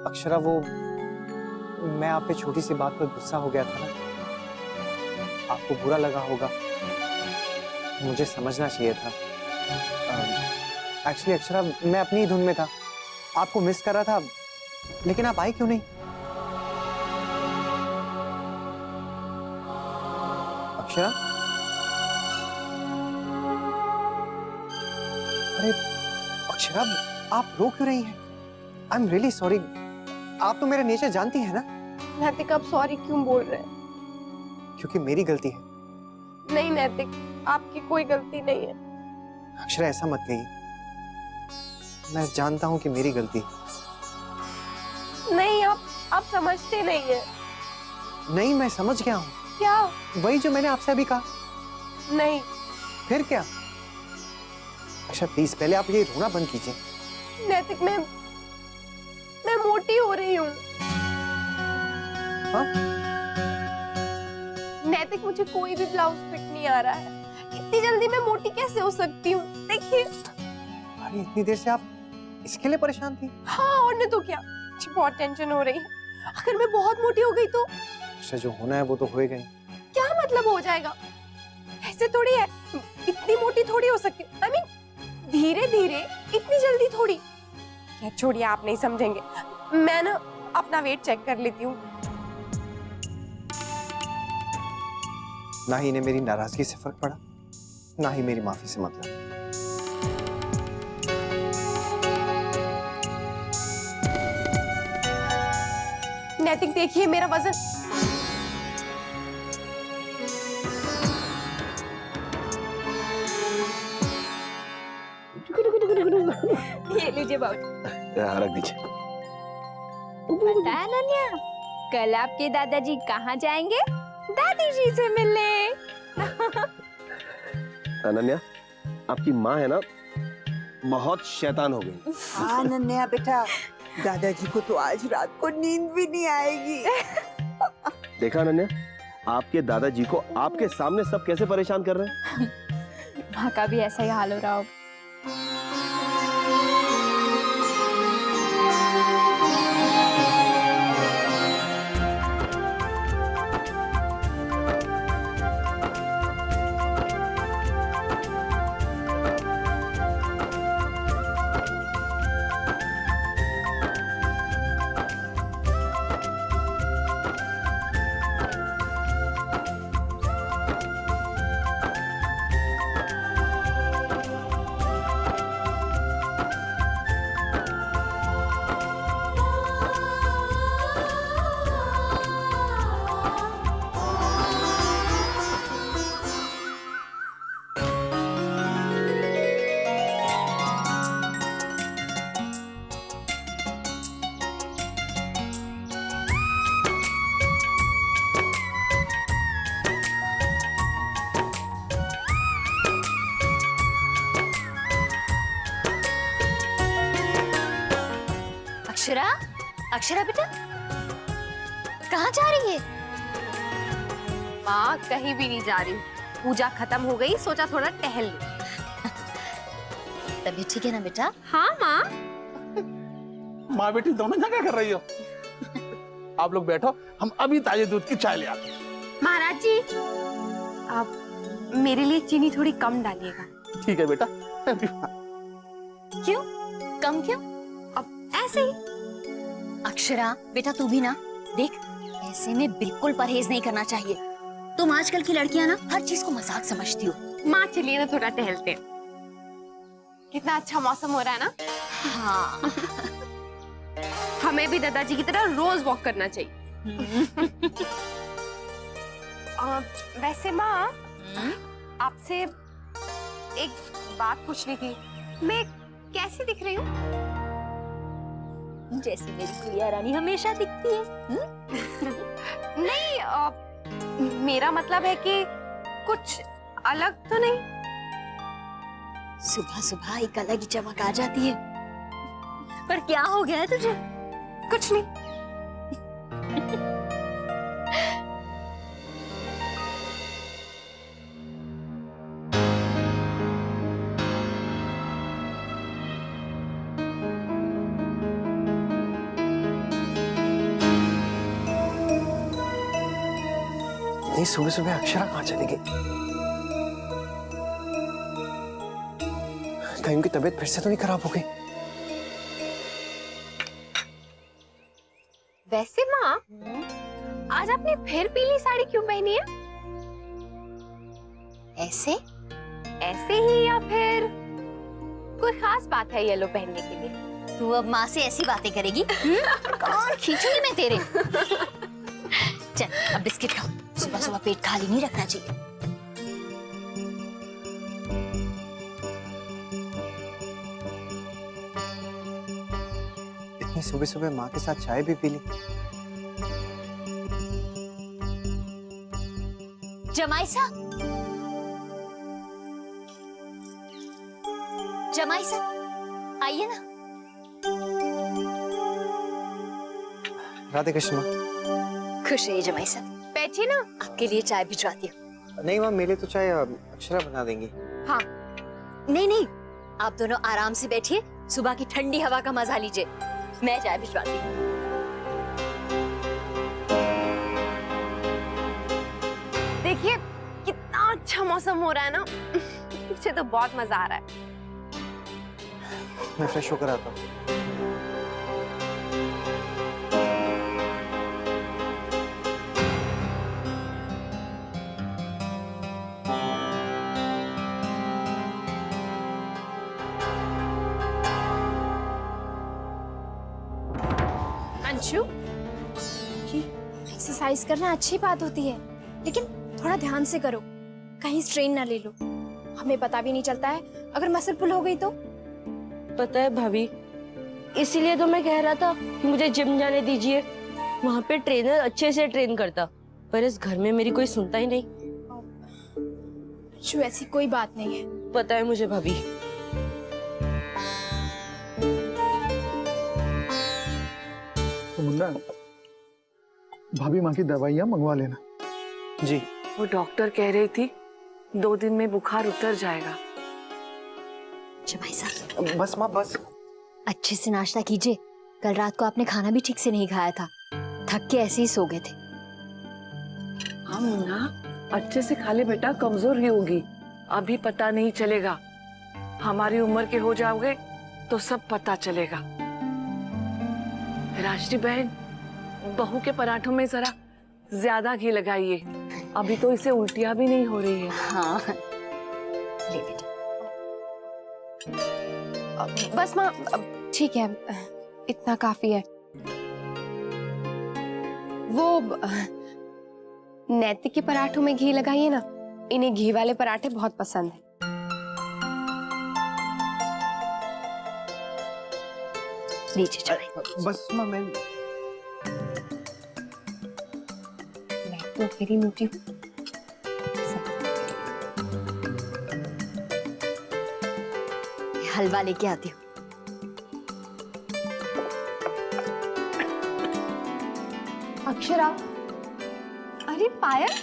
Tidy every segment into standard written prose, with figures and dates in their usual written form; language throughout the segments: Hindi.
अक्षरा, वो मैं आप पे छोटी सी बात पर गुस्सा हो गया था ना, आपको बुरा लगा होगा, मुझे समझना चाहिए था। एक्चुअली अक्षरा, मैं अपनी ही धुन में था, आपको मिस कर रहा था, लेकिन आप आई क्यों नहीं? अक्षरा, अरे अक्षरा, आप रो क्यों रही हैं? I am really sorry. आप तो मेरा नेचर जानती हैं ना। नैतिक, आप सॉरी क्यों बोल रहे हैं? क्योंकि मेरी गलती है। नहीं नैतिक, आपकी कोई गलती नहीं है। अक्षरा, ऐसा मत कहिए, मैं जानता हूं कि मेरी गलती है। नहीं, आप समझते नहीं है। नहीं, मैं समझ गया हूं। क्या? वही जो मैंने आपसे अभी कहा। नहीं। फिर क्या? अच्छा प्लीज, पहले आप ये रोना बंद कीजिए। नैतिक, मैं मोटी हो रही हूँ। हाँ? नैतिक, मुझे कोई भी ब्लाउज फिट नहीं आ रहा है। इतनी जल्दी मैं मोटी कैसे हो सकती हूँ? देखिए। अरे इतनी देर से आप इसके लिए परेशान थी? हाँ, और नहीं तो क्या, मुझे बहुत टेंशन हो रही है। अगर मैं बहुत मोटी हो गई तो? अच्छा, जो होना है वो तो होएगा ही। क्या मतलब हो जाएगा? ऐसे थोड़ी है, इतनी मोटी थोड़ी हो सकती। I mean, धीरे धीरे, इतनी जल्दी थोड़ी। क्या, छोड़िए, आप नहीं समझेंगे। मैं ना अपना वेट चेक कर लेती हूँ। ना ही इन्हें मेरी नाराजगी से फर्क पड़ा, ना ही मेरी माफी से मतलब। नैतिक, देखिए मेरा वजन। ये लीजिए बाबू। रख दीजिए। पता है अनन्या, कल आपके दादाजी कहाँ जाएंगे? दादी जी से मिलने। अनन्या, आपकी माँ है ना, बहुत शैतान हो गई। हाँ अनन्या बेटा, दादाजी को तो आज रात को नींद भी नहीं आएगी। देखा अनन्या, आपके दादाजी को आपके सामने सब कैसे परेशान कर रहे हैं। माँ का भी ऐसा ही हाल हो रहा होगा। अक्षरा, अक्षरा बेटा, कहाँ जा रही है? माँ, कहीं भी नहीं जा रही। पूजा खत्म हो गई, सोचा थोड़ा टहल लूं। तबीयत ठीक है ना बेटा? हाँ माँ। माँ बेटी दोनों यहाँ क्या कर रही हो? आप लोग बैठो, हम अभी ताजे दूध की चाय ले आते हैं। महाराज जी, आप मेरे लिए चीनी थोड़ी कम डालिएगा। ठीक है बेटा। क्यों? कम क्यों? अब ऐसे ही। अक्षरा बेटा, तू भी ना देख, ऐसे में बिल्कुल परहेज नहीं करना चाहिए। तुम आजकल की लड़कियां ना हर चीज को मजाक समझती हो। माँ, चलिए ना थोड़ा टहलते हैं। कितना अच्छा मौसम हो रहा है ना। हाँ। हमें भी दादाजी की तरह रोज वॉक करना चाहिए। वैसे माँ, आपसे एक बात पूछनी थी। मैं कैसी दिख रही हूँ? जैसी मेरी प्रिया रानी हमेशा दिखती है। नहीं, मेरा मतलब है कि कुछ अलग तो नहीं। सुबह सुबह एक अलग ही चमक आ जाती है। पर क्या हो गया है तुझे? कुछ नहीं। इतनी सुबह सुबह अक्षरा कहाँ चली गई? कहीं उनकी तबीयत फिर से तो नहीं खराब हो गई? वैसे माँ, आज आपने फिर पीली साड़ी क्यों पहनी है? ऐसे? ऐसे ही या फिर कोई खास बात है येलो पहनने के लिए? तू अब माँ से ऐसी बातें करेगी? कौन खींचूंगी मैं तेरे? चल अब बिस्किट खाओ, सुबह सुबह पेट खाली नहीं रखना चाहिए। इतनी सुबह सुबह माँ के साथ चाय भी पी ली। जमाई साहब, जमाई साहब आइए ना। राधे कृष्ण माँ। खुश रहिए जमाई साहब, बैठिए ना। आपके लिए चाय भिजवाती हूँ। नहीं माँ, मेरे तो चाय अक्षरा बना देंगी। हाँ, नहीं नहीं, आप दोनों आराम से बैठिए, सुबह की ठंडी हवा का मजा लीजिए, मैं चाय भिजवाती हूँ। देखिए कितना अच्छा मौसम हो रहा है ना। मुझे तो बहुत मजा आ रहा है। मैं फ्रेश होकर आता हूँ। अंशु, एक्सरसाइज करना अच्छी बात होती है, लेकिन थोड़ा ध्यान से करो, कहीं स्ट्रेन ना ले लो। हमें पता भी नहीं चलता है अगर मसल पुल हो गई तो। पता है भाभी, इसीलिए तो मैं कह रहा था कि मुझे जिम जाने दीजिए, वहाँ पे ट्रेनर अच्छे से ट्रेन करता, पर इस घर में मेरी कोई सुनता ही नहीं। अंशु, ऐसी कोई बात नहीं है। पता है मुझे भाभी। तो मुन्ना, भाभी माँ की दवाइयाँ मंगवा लेना। जी। वो डॉक्टर कह रही थी 2 दिन में बुखार उतर जाएगा। जमाई साहब बस माँ बस। अच्छे से नाश्ता कीजिए, कल रात को आपने खाना भी ठीक से नहीं खाया था, थक के ऐसे ही सो गए थे। हाँ मुन्ना, अच्छे से खा ले बेटा, कमजोर ही होगी, अभी पता नहीं चलेगा। हमारी उम्र के हो जाओगे तो सब पता चलेगा। राष्ट्री बहन, बहू के पराठों में जरा ज्यादा घी लगाइए, अभी तो इसे उल्टियां भी नहीं हो रही है। हाँ ले बेटा। बस माँ, ठीक है, इतना काफी है। वो नैतिक के पराठों में घी लगाइए ना, इन्हें घी वाले पराठे बहुत पसंद हैं। लीजिए जमाई। बस माँ, मैं तो मेरी मोटी हलवा लेके आती हूँ। अक्षरा, अरे पायल,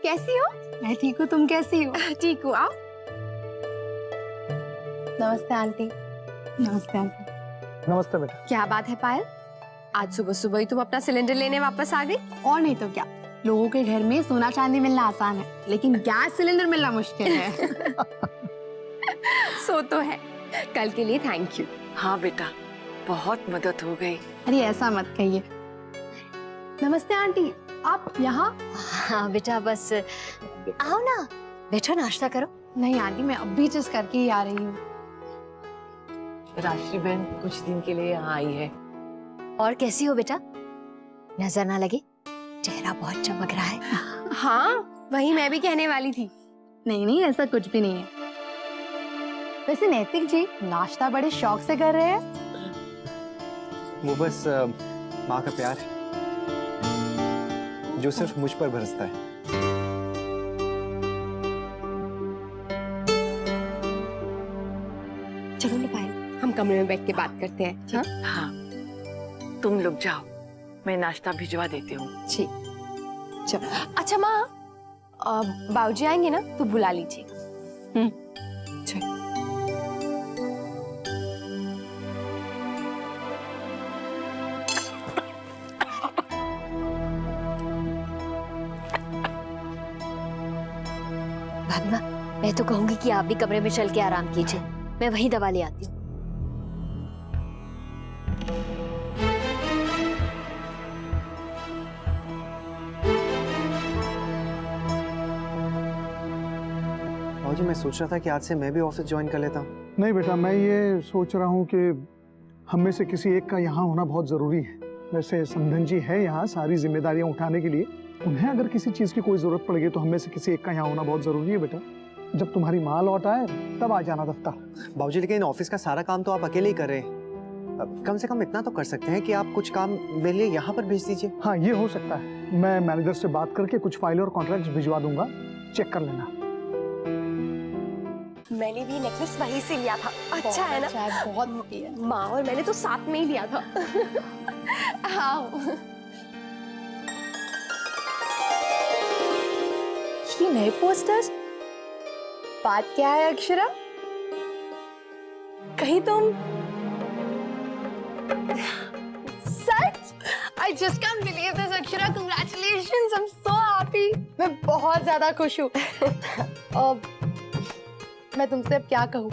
कैसी हो? मैं ठीक हूँ, तुम कैसी हो? ठीक हूँ, आओ। नमस्ते आंटी। नमस्ते आंटी। नमस्ते बेटा। क्या बात है पायल, आज सुबह सुबह ही तुम अपना सिलेंडर लेने वापस आ गई? और नहीं तो क्या, लोगों के घर में सोना चांदी मिलना आसान है, लेकिन गैस सिलेंडर मिलना मुश्किल है। सो तो है, कल के लिए थैंक यू। हाँ बेटा, बहुत मदद हो गई। अरे ऐसा मत कहिए। नमस्ते आंटी, आप यहाँ? हाँ बेटा, बस आओ ना, बैठो नाश्ता करो। नहीं आंटी, मैं अभी जस्ट करके ही आ रही हूँ। राष्ट्री बहन कुछ दिन के लिए यहाँ आई है। और कैसी हो बेटा? नजर ना लगे, चेहरा बहुत चमक रहा है। हाँ, वही मैं भी कहने वाली थी। नहीं नहीं, ऐसा कुछ भी नहीं है। वैसे नैतिक जी नाश्ता बड़े शौक से कर रहे हैं। वो बस माँ का प्यार है जो सिर्फ मुझ पर बरसता है। चलो ना पायल, हम कमरे में बैठ के बात करते हैं। हाँ? हाँ, तुम लोग जाओ, मैं नाश्ता भिजवा देती हूँ। ठीक, चलो। अच्छा माँ, बाबूजी आएंगे ना तो बुला लीजिए। चलो। भाभी माँ, मैं तो कहूंगी कि आप भी कमरे में चल के आराम कीजिए, मैं वहीं दवा ले आती हूँ। भाजी मैं सोच रहा था कि आज से मैं भी ऑफिस ज्वाइन कर लेता हूँ। नहीं बेटा, मैं ये सोच रहा हूँ कि हम में से किसी एक का यहाँ होना बहुत जरूरी है। वैसे समधन जी है यहाँ सारी जिम्मेदारियां उठाने के लिए, उन्हें अगर किसी चीज की कोई जरूरत पड़ गई तो हम में से किसी एक का यहाँ होना बहुत जरूरी है बेटा। जब तुम्हारी माँ लौट आए तब आ जाना दफ्तर। बाबूजी लेकिन ऑफिस का सारा काम तो आप अकेले ही कर रहे हैं। अब कम से कम इतना तो कर सकते हैं कि आप कुछ काम मेरे लिए यहाँ पर भेज दीजिए। हाँ ये हो सकता है, मैं मैनेजर से बात करके कुछ फाइल और कॉन्ट्रैक्ट भिजवा दूंगा, चेक कर लेना। मैंने भी नेकलेस वहीं से लिया था। अच्छा है ना? बहुत मोटी है। माँ और मैंने तो साथ में ही लिया था। आओ। ये नए पोस्टर्स, बात क्या है अक्षरा? कहीं तुम सच? I just can't believe this, Akshara. Congratulations, I'm so happy. मैं बहुत ज्यादा खुश हूँ। मैं तुमसे अब क्या कहूँ?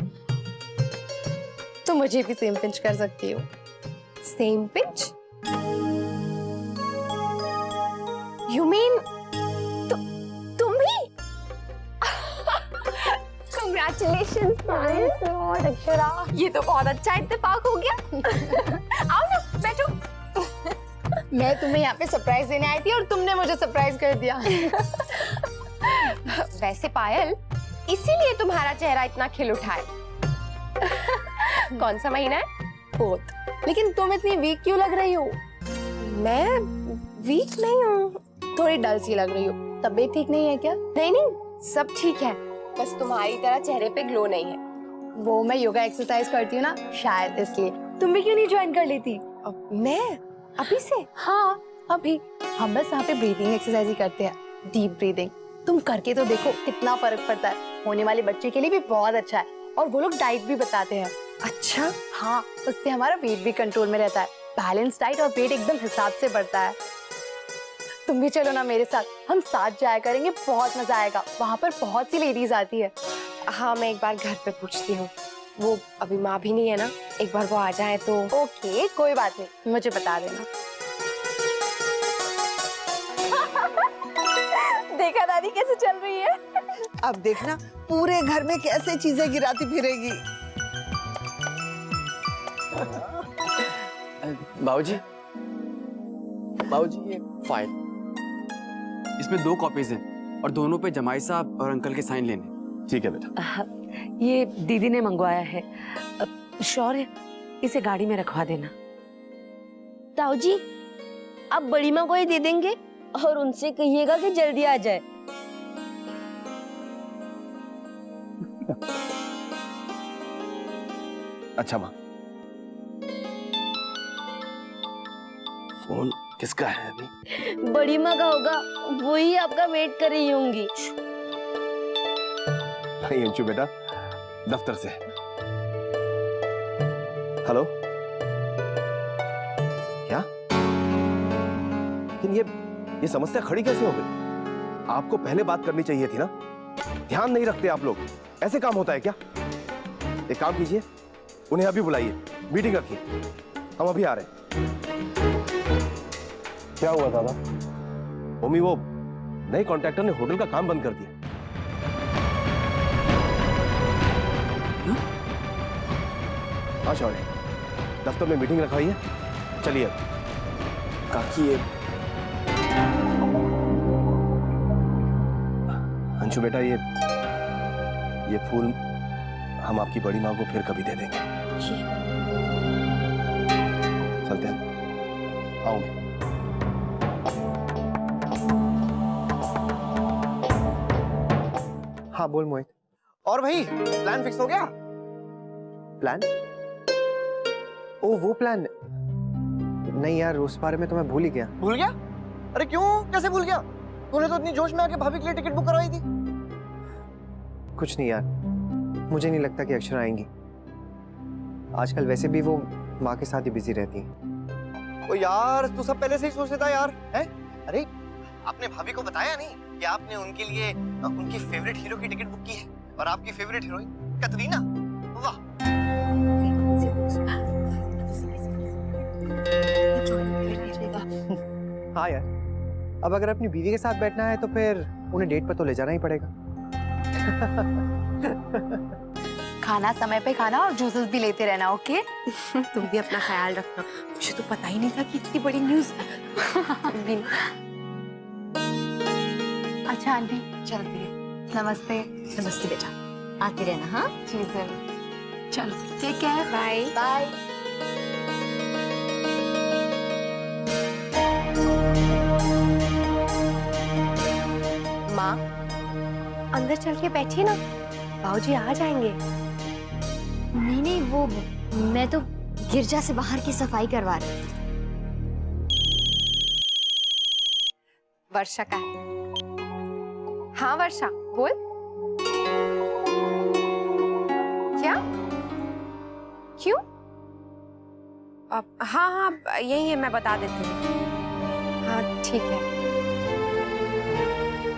तुम मुझे भी सेम पिंच कर सकती हो। Same pinch? You mean तुम ही? Congratulations, God, Akshara. ये तो बहुत अच्छा इत्तेफाक हो गया। आओ ना, बैठो। मैं तुम्हें यहाँ पे सरप्राइज देने आई थी और तुमने मुझे सरप्राइज कर दिया। वैसे पायल, इसीलिए तुम्हारा चेहरा इतना खिल उठा है। कौन सा महीना है? 4th। लेकिन तुम इतनी वीक क्यों लग रही हो? मैं वीक नहीं हूँ, थोड़ी डल सी लग रही हो। तबीयत ठीक नहीं है क्या? नहीं नहीं, सब ठीक है, बस तुम्हारी तरह चेहरे पे ग्लो नहीं है। वो मैं योगा एक्सरसाइज करती हूँ ना, शायद इसलिए। तुम भी क्यों नहीं ज्वाइन कर लेती? मैं अभी से? हाँ अभी। हम बस यहाँ पे ब्रीदिंग एक्सरसाइज ही करते हैं, डीप ब्रीदिंग। तुम करके तो देखो कितना फर्क पड़ता है। होने वाले बच्चे के लिए भी बहुत अच्छा है, और वो लोग डाइट भी बताते हैं। अच्छा? हाँ, उससे हमारा वेट भी कंट्रोल में रहता है। बैलेंस डाइट और वेट एकदम हिसाब से बढ़ता है। तुम भी चलो ना मेरे साथ, हम साथ जाया करेंगे, बहुत मजा आएगा। वहाँ पर बहुत सी लेडीज आती है। हाँ, मैं एक बार घर पे पूछती हूँ। वो अभी माँ भी नहीं है ना, एक बार वो आ जाए तो। ओके, कोई बात नहीं, मुझे बता देना। देखा दादी कैसे चल रही है? अब देखना पूरे घर में कैसे चीजें गिराती फिरेगी। बाबूजी, बाबूजी ये फाइल, इसमें 2 कॉपीज हैं और दोनों पे जमाई साहब और अंकल के साइन लेने। ठीक है बेटा। ये दीदी ने मंगवाया है। शौर्य, इसे गाड़ी में रखवा देना। ताऊ जी, आप बड़ी माँ को ही दे देंगे और उनसे कहिएगा कि जल्दी आ जाए। अच्छा माँ। फोन किसका है अभी? बड़ी माँ का होगा, वही आपका वेट कर रही होंगी। नहीं अंशु बेटा, दफ्तर से। हेलो, क्या? लेकिन ये समस्या खड़ी कैसे हो गई? आपको पहले बात करनी चाहिए थी ना। ध्यान नहीं रखते आप लोग, ऐसे काम होता है क्या? एक काम कीजिए, उन्हें अभी बुलाइए, मीटिंग रखिए, हम अभी आ रहे हैं। क्या हुआ दादा? मम्मी, वो नए कॉन्ट्रैक्टर ने होटल का काम बंद कर दिया। हाँ शौर्य, दफ्तर में मीटिंग रखवाइए, चलिए। काकी ये अंशु बेटा, ये फूल हम आपकी बड़ी माँ को फिर कभी दे देंगे। चलते हैं, आओ मैं। हाँ बोल मोहित। और भाई, प्लान फिक्स हो गया? प्लान? ओ वो प्लान? नहीं यार, उस बारे में तो मैं भूल ही गया। भूल गया? अरे क्यों, कैसे भूल गया? तूने तो इतनी जोश में आके भाभी के लिए टिकट बुक करवाई थी। कुछ नहीं यार, मुझे नहीं लगता कि अक्षरा आएंगी। आजकल वैसे भी वो माँ के साथ ही बिजी रहती है। ओ यार, तू सब पहले से ही सोच लेता यार, हैं? अरे आपने भाभी को बताया नहीं? कि आपने उनके लिए उनकी फेवरेट हीरो की टिकट बुक की है और आपकी फेवरेट हीरोइन कतरीना। वाह। हाँ यार, अब अगर अपनी बीवी के साथ बैठना है तो फिर उन्हें डेट पर तो ले जाना ही पड़ेगा। खाना समय पे खाना और जूसेस भी लेते रहना, ओके? तुम भी अपना ख्याल रखना। मुझे तो पता ही नहीं था कि इतनी बड़ी न्यूज़। अच्छा आंटी चलती है। नमस्ते। नमस्ते बेटा, आती रहना। हाँ जी जरूर। चलो टेक केयर। Bye bye. माँ अंदर चल के बैठिए ना, बाबूजी आ जाएंगे। नहीं नहीं, वो मैं तो गिरजा से बाहर की सफाई करवा रही थी। वर्षा का है। हाँ वर्षा बोल। क्या? क्यों? हाँ हाँ यही है, मैं बता देती हूँ। हाँ ठीक है।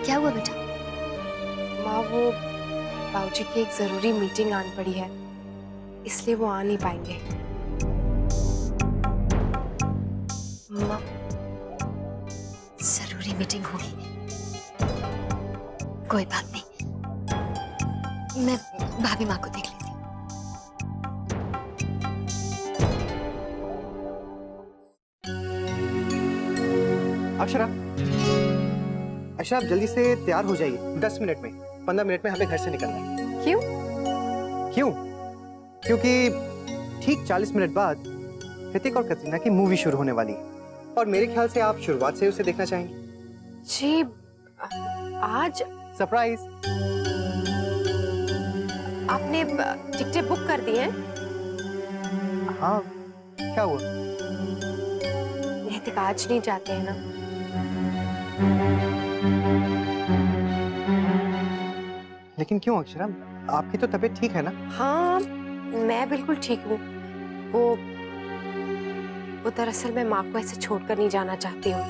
क्या हुआ बेटा? माँ वो बाबूजी की एक जरूरी मीटिंग आन पड़ी है, इसलिए वो आ नहीं पाएंगे। माँ जरूरी मीटिंग होगी, कोई बात नहीं, मैं भाभी माँ को देख लेती हूँ। अक्षरा, अक्षरा आप जल्दी से तैयार हो जाइए। 10 मिनट में, 15 मिनट में हमें घर से निकलना है। क्यों? क्यों? क्योंकि ठीक 40 मिनट बाद ऋतिक और कतरीना की मूवी शुरू होने वाली है और मेरे ख्याल से आप शुरुआत से उसे देखना चाहेंगे। जी आज सरप्राइज। आपने टिकटें बुक कर दी हैं? हाँ, क्या हुआ? नैतिक आज नहीं जाते हैं ना? लेकिन क्यों अक्षरा, आपकी तो तबीयत ठीक है ना? हाँ मैं बिल्कुल ठीक हूँ। वो दरअसल मैं माँ को ऐसे छोड़कर नहीं जाना चाहती हूँ।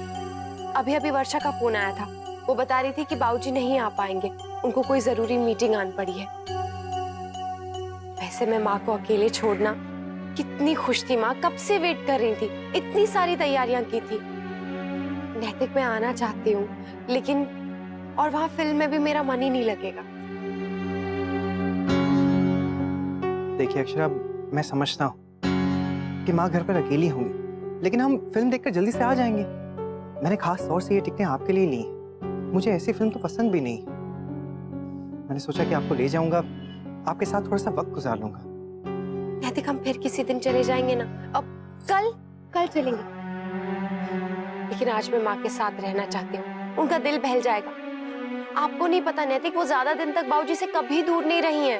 अभी अभी वर्षा का फोन आया था, वो बता रही थी कि बाबूजी नहीं आ पाएंगे, उनको कोई जरूरी मीटिंग आन पड़ी है। वैसे मैं माँ को अकेले छोड़ना, कितनी खुश थी माँ, कब से वेट कर रही थी, इतनी सारी तैयारियां की थी। नैतिक मैं आना चाहती हूँ लेकिन और वहां फिल्म में भी मेरा मन ही नहीं लगेगा। देखिए अक्षरा, मैं समझता हूँ कि माँ घर पर अकेली होंगी, लेकिन हम फिल्म देखकर जल्दी से आ जाएंगे। मैंने खास तौर से ये टिकटें आपके लिए ली हैं। मुझे ऐसी फिल्म तो पसंद भी नहीं। मैंने सोचा कि आपको ले जाऊंगा, आपके साथ थोड़ा सा वक्त गुजार लूंगा। नैतिक हम फिर किसी दिन चले जाएंगे ना, अब कल चलेंगे। लेकिन आज मैं माँ के साथ रहना चाहती हूँ, उनका दिल बहल जाएगा। आपको नहीं पता नैतिक, वो ज्यादा दिन तक बाबूजी से कभी दूर नहीं रही हैं।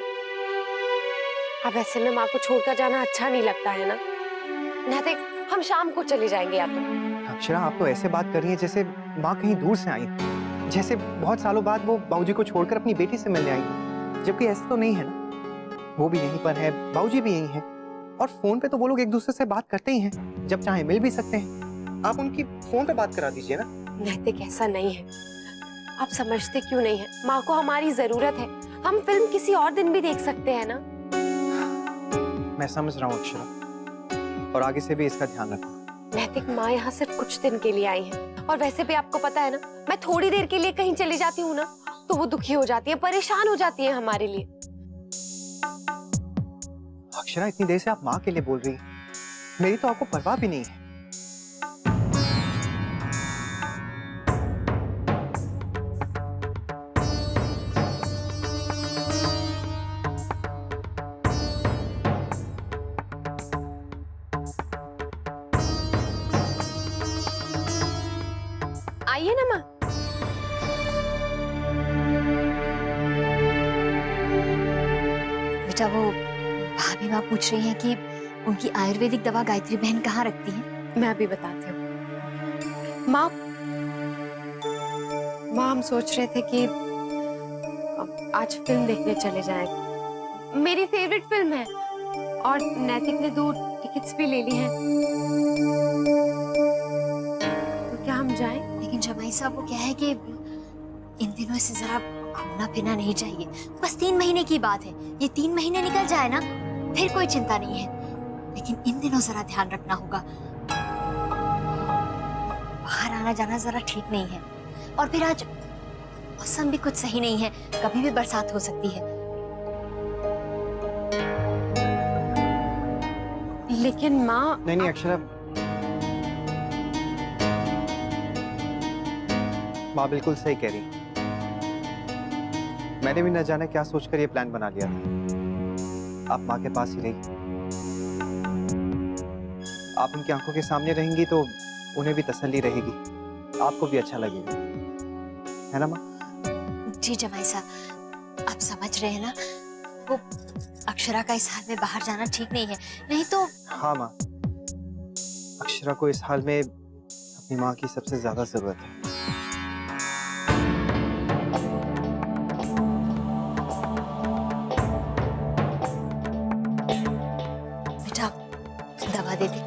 अब ऐसे में माँ को छोड़कर जाना अच्छा नहीं लगता है ना। नैतिक हम शाम को चले जाएंगे या तो। अक्षरा, आप तो ऐसे बात कर रही हैं जैसे माँ कहीं दूर से आई, जैसे बहुत सालों बाद वो बाबूजी को छोड़कर अपनी बेटी से मिलने आई, जबकि ऐसा तो नहीं है ना। वो भी यहीं पर है, बाबूजी भी यहीं हैं, और फोन पे तो वो लोग एक दूसरे से बात करते ही हैं, जब चाहे मिल भी सकते हैं। आप उनकी फोन पे बात करा दीजिए ना। नैतिक ऐसा नहीं है, आप समझते क्यों नहीं है? माँ को हमारी जरूरत है, हम फिल्म किसी और दिन भी देख सकते हैं ना। मैं समझ रहा हूँ अक्षरा, और आगे से भी इसका ध्यान रखो। नैतिक माँ यहाँ सिर्फ कुछ दिन के लिए आई हैं, और वैसे भी आपको पता है ना, मैं थोड़ी देर के लिए कहीं चली जाती हूँ ना तो वो दुखी हो जाती है, परेशान हो जाती है हमारे लिए। अक्षरा, इतनी देर से आप माँ के लिए बोल रही हैं, मेरी तो आपको परवाह भी नहीं है। आइए ना माँ। बेटा वो भाभी माँ पूछ रही हैं कि उनकी आयुर्वेदिक दवा गायत्री बहन कहाँ रखती है। मैं अभी बताती हूँ। माँ हम सोच रहे थे कि आज फिल्म देखने चले जाएं। मेरी फेवरेट फिल्म है और नैतिक ने 2 टिकट्स भी ले ली हैं। तो क्या हम जाएं? लेकिन जमाई साहब वो क्या है कि इन दिनों इसे जरा घूमना फिरना नहीं चाहिए। बस 3 महीने की बात है, ये 3 महीने निकल जाए ना फिर कोई चिंता नहीं है, लेकिन इन दिनों जरा ध्यान रखना होगा। बाहर आना जाना जरा ठीक नहीं है, और फिर आज मौसम भी कुछ सही नहीं है, कभी भी बरसात हो सकती है। लेकिन माँ, नहीं अक्षरा, माँ बिल्कुल सही कह रही। मैंने भी न जाने क्या सोचकर ये प्लान बना लिया था। आप माँ के पास ही रही, आप उनकी आंखों के सामने रहेंगी तो उन्हें भी तसल्ली रहेगी, आपको भी अच्छा लगेगा, है ना माँ? जी जमाई साहब, आप समझ रहे हैं ना, वो अक्षरा का इस हाल में बाहर जाना ठीक नहीं है, नहीं तो। हाँ माँ, अक्षरा को इस हाल में अपनी माँ की सबसे ज्यादा जरूरत है। बेटा दवा दे दे।